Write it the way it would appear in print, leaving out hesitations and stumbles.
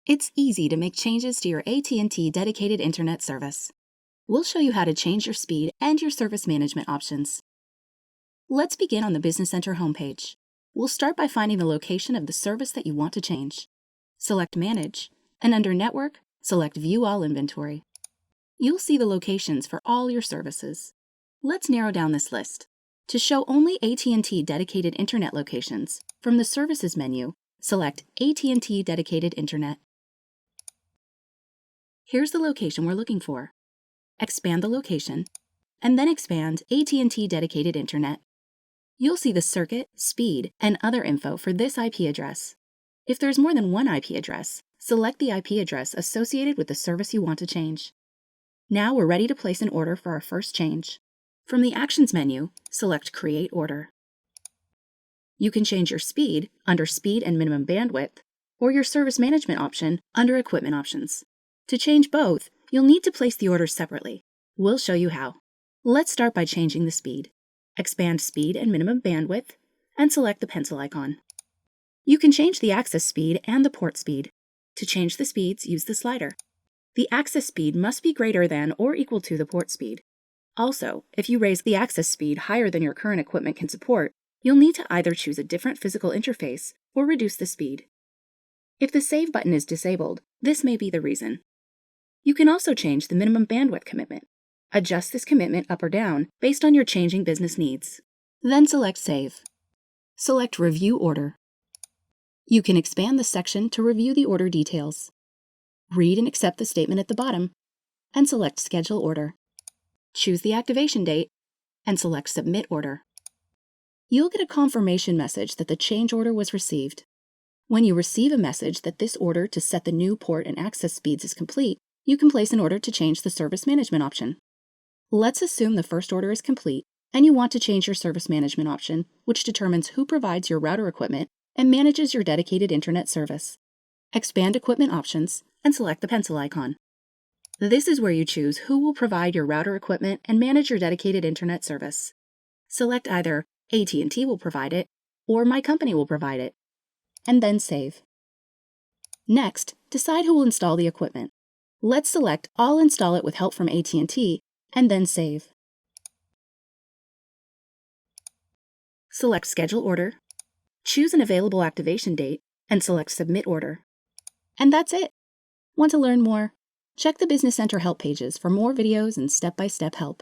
It's easy to make changes to your AT&T Dedicated Internet Service. We'll show you how to change your speed and your service management options. Let's begin on the Business Center homepage. We'll start by finding the location of the service that you want to change. Select Manage, and under Network, select View All Inventory. You'll see the locations for all your services. Let's narrow down this list. To show only AT&T Dedicated Internet locations, from the Services menu, select AT&T Dedicated Internet. Here's the location we're looking for. Expand the location, and then expand AT&T Dedicated Internet. You'll see the circuit, speed, and other info for this IP address. If there's more than one IP address, select the IP address associated with the service you want to change. Now we're ready to place an order for our first change. From the Actions menu, select Create Order. You can change your speed under Speed and Minimum Bandwidth, or your Service Management option under Equipment Options. To change both, you'll need to place the orders separately. We'll show you how. Let's start by changing the speed. Expand Speed and Minimum Bandwidth, and select the pencil icon. You can change the access speed and the port speed. To change the speeds, use the slider. The access speed must be greater than or equal to the port speed. Also, if you raise the access speed higher than your current equipment can support, you'll need to either choose a different physical interface or reduce the speed. If the Save button is disabled, this may be the reason. You can also change the minimum bandwidth commitment. Adjust this commitment up or down based on your changing business needs. Then select Save. Select Review Order. You can expand the section to review the order details. Read and accept the statement at the bottom, and select Schedule Order. Choose the activation date, and select Submit Order. You'll get a confirmation message that the change order was received. When you receive a message that this order to set the new port and access speeds is complete, you can place an order to change the Service Management option. Let's assume the first order is complete, and you want to change your Service Management option, which determines who provides your router equipment and manages your dedicated internet service. Expand Equipment Options, and select the pencil icon. This is where you choose who will provide your router equipment and manage your dedicated internet service. Select either AT&T will provide it, or my company will provide it, and then save. Next, decide who will install the equipment. Let's select I'll install it with help from AT&T, and then save. Select Schedule Order, choose an available activation date, and select Submit Order. And that's it! Want to learn more? Check the Business Center help pages for more videos and step-by-step help.